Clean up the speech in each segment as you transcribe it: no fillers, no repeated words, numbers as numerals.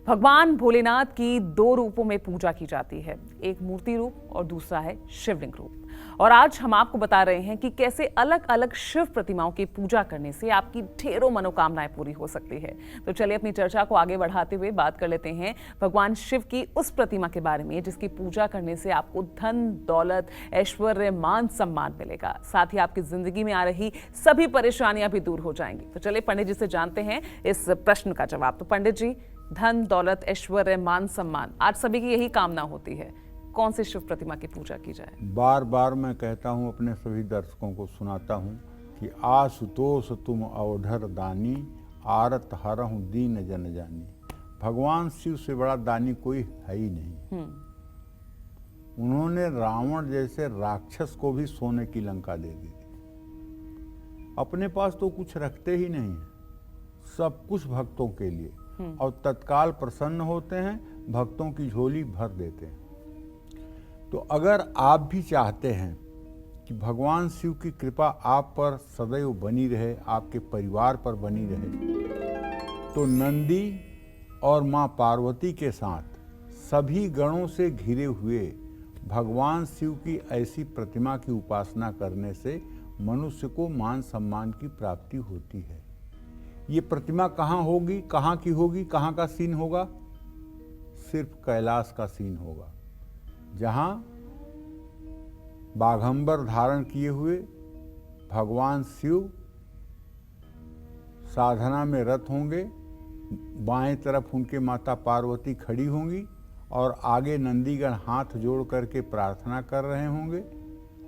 भगवान भोलेनाथ की दो रूपों में पूजा की जाती है, एक मूर्ति रूप और दूसरा है शिवलिंग रूप। और आज हम आपको बता रहे हैं कि कैसे अलग अलग शिव प्रतिमाओं की पूजा करने से आपकी ढेरों मनोकामनाएं पूरी हो सकती है। तो चलिए अपनी चर्चा को आगे बढ़ाते हुए बात कर लेते हैं भगवान शिव की उस प्रतिमा के बारे में जिसकी पूजा करने से आपको धन, दौलत, ऐश्वर्य, मान सम्मान मिलेगा। साथ ही आपकी जिंदगी में आ रही सभी परेशानियां भी दूर हो जाएंगी। तो चलिए पंडित जी से जानते हैं इस प्रश्न का जवाब। तो पंडित जी, धन, दौलत, ऐश्वर्य, मान सम्मान, आज सभी की यही कामना होती है, कौन सी शिव प्रतिमा की पूजा की जाए? बार बार मैं कहता हूँ, अपने सभी दर्शकों को सुनाता हूँ कि आशुतोष तुम अवधर दानी, आरत हरहु दीन जन जानी। भगवान शिव से बड़ा दानी कोई है ही नहीं। उन्होंने रावण जैसे राक्षस को भी सोने की लंका दे दी थी। अपने पास तो कुछ रखते ही नहीं है, सब कुछ भक्तों के लिए, और तत्काल प्रसन्न होते हैं, भक्तों की झोली भर देते हैं। तो अगर आप भी चाहते हैं कि भगवान शिव की कृपा आप पर सदैव बनी रहे, आपके परिवार पर बनी रहे, तो नंदी और माँ पार्वती के साथ सभी गणों से घिरे हुए भगवान शिव की ऐसी प्रतिमा की उपासना करने से मनुष्य को मान सम्मान की प्राप्ति होती है। ये प्रतिमा कहाँ होगी, कहाँ की होगी, कहाँ का सीन होगा? सिर्फ कैलाश का सीन होगा, जहाँ बाघंबर धारण किए हुए भगवान शिव साधना में रत होंगे। बाएं तरफ उनके माता पार्वती खड़ी होंगी और आगे नंदीगण हाथ जोड़ करके प्रार्थना कर रहे होंगे,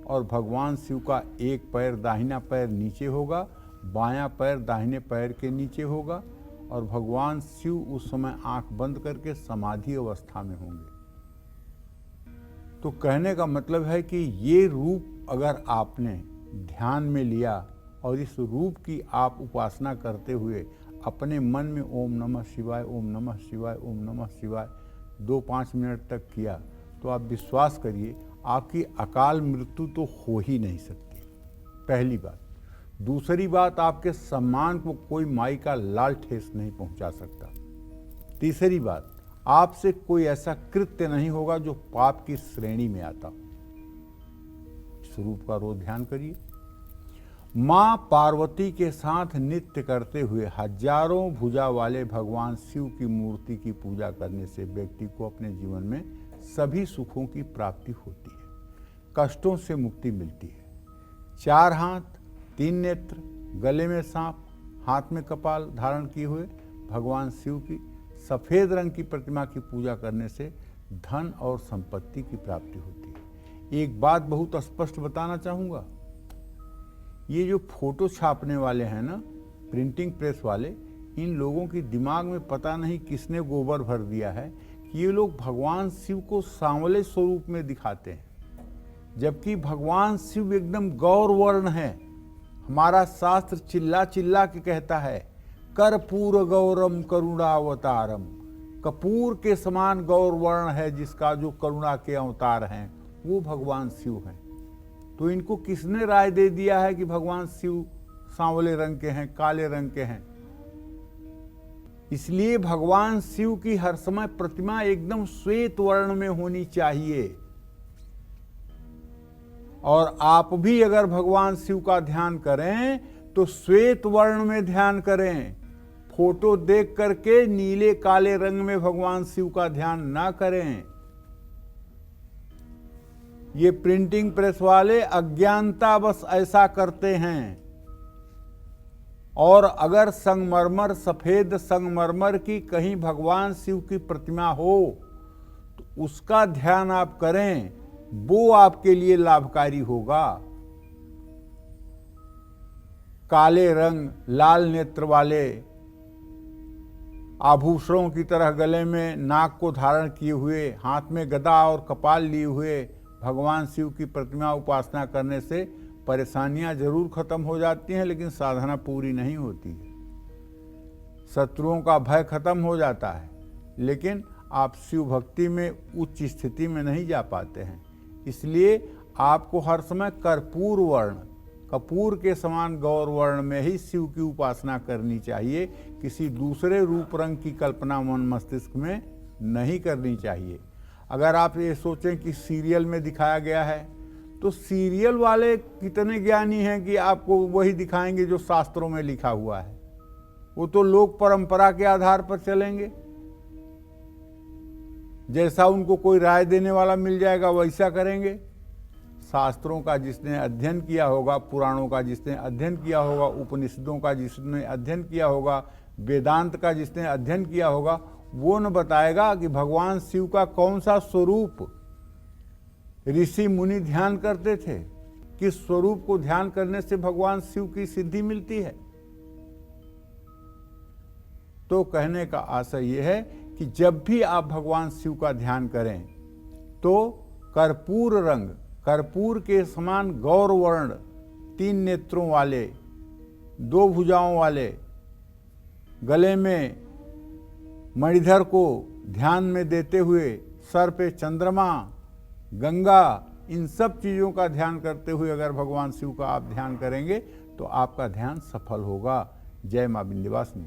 और भगवान शिव का एक पैर दाहिना पैर नीचे होगा, बायां पैर दाहिने पैर के नीचे होगा, और भगवान शिव उस समय आंख बंद करके समाधि अवस्था में होंगे। तो कहने का मतलब है कि ये रूप अगर आपने ध्यान में लिया और इस रूप की आप उपासना करते हुए अपने मन में ओम नमः शिवाय, ओम नमः शिवाय, ओम नमः शिवाय 2-5 मिनट तक किया, तो आप विश्वास करिए आपकी अकाल मृत्यु तो हो ही नहीं सकती। पहली बात। दूसरी बात, आपके सम्मान को कोई माई का लाल ठेस नहीं पहुंचा सकता। तीसरी बात, आपसे कोई ऐसा कृत्य नहीं होगा जो पाप की श्रेणी में आता। स्वरूप का रोज ध्यान करिए। मां पार्वती के साथ नृत्य करते हुए हजारों भुजा वाले भगवान शिव की मूर्ति की पूजा करने से व्यक्ति को अपने जीवन में सभी सुखों की प्राप्ति होती है, कष्टों से मुक्ति मिलती है। 4 हाथ, 3 नेत्र, गले में सांप, हाथ में कपाल धारण किए हुए भगवान शिव की सफेद रंग की प्रतिमा की पूजा करने से धन और संपत्ति की प्राप्ति होती है। एक बात बहुत स्पष्ट बताना चाहूँगा, ये जो फोटो छापने वाले हैं ना, प्रिंटिंग प्रेस वाले, इन लोगों की दिमाग में पता नहीं किसने गोबर भर दिया है कि ये लोग भगवान शिव को सांवले स्वरूप में दिखाते हैं, जबकि भगवान शिव एकदम गौर वर्ण है। हमारा शास्त्र चिल्ला चिल्ला के कहता है, कर्पूर गौरम करुणावतारम। कपूर के समान गौर वर्ण है जिसका, जो करुणा के अवतार हैं, वो भगवान शिव हैं। तो इनको किसने राय दे दिया है कि भगवान शिव सांवले रंग के हैं, काले रंग के हैं? इसलिए भगवान शिव की हर समय प्रतिमा एकदम श्वेत वर्ण में होनी चाहिए। और आप भी अगर भगवान शिव का ध्यान करें तो श्वेत वर्ण में ध्यान करें। फोटो देख करके नीले काले रंग में भगवान शिव का ध्यान ना करें। ये प्रिंटिंग प्रेस वाले अज्ञानता बस ऐसा करते हैं। और अगर संगमरमर, सफेद संगमरमर की कहीं भगवान शिव की प्रतिमा हो तो उसका ध्यान आप करें, वो आपके लिए लाभकारी होगा। काले रंग, लाल नेत्र वाले, आभूषणों की तरह गले में नाग को धारण किए हुए, हाथ में गदा और कपाल लिए हुए भगवान शिव की प्रतिमा उपासना करने से परेशानियां जरूर खत्म हो जाती हैं, लेकिन साधना पूरी नहीं होती है। शत्रुओं का भय खत्म हो जाता है, लेकिन आप शिव भक्ति में उच्च स्थिति में नहीं जा पाते हैं। इसलिए आपको हर समय कर्पूर वर्ण, कपूर के समान गौर वर्ण में ही शिव की उपासना करनी चाहिए। किसी दूसरे रूप रंग की कल्पना मन मस्तिष्क में नहीं करनी चाहिए। अगर आप ये सोचें कि सीरियल में दिखाया गया है, तो सीरियल वाले कितने ज्ञानी हैं कि आपको वही दिखाएंगे जो शास्त्रों में लिखा हुआ है। वो तो लोक परंपरा के आधार पर चलेंगे। जैसा उनको कोई राय देने वाला मिल जाएगा वैसा करेंगे। शास्त्रों का जिसने अध्ययन किया होगा, पुराणों का जिसने अध्ययन किया होगा, उपनिषदों का जिसने अध्ययन किया होगा, वेदांत का जिसने अध्ययन किया होगा, वो न बताएगा कि भगवान शिव का कौन सा स्वरूप ऋषि मुनि ध्यान करते थे, किस स्वरूप को ध्यान करने से भगवान शिव की सिद्धि मिलती है। तो कहने का आशय यह है कि जब भी आप भगवान शिव का ध्यान करें तो कर्पूर रंग, कर्पूर के समान गौर वर्ण, 3 नेत्रों वाले, 2 भुजाओं वाले, गले में मणिधर को ध्यान में देते हुए, सर पे चंद्रमा, गंगा, इन सब चीज़ों का ध्यान करते हुए अगर भगवान शिव का आप ध्यान करेंगे तो आपका ध्यान सफल होगा। जय मां विंध्यवासिनी।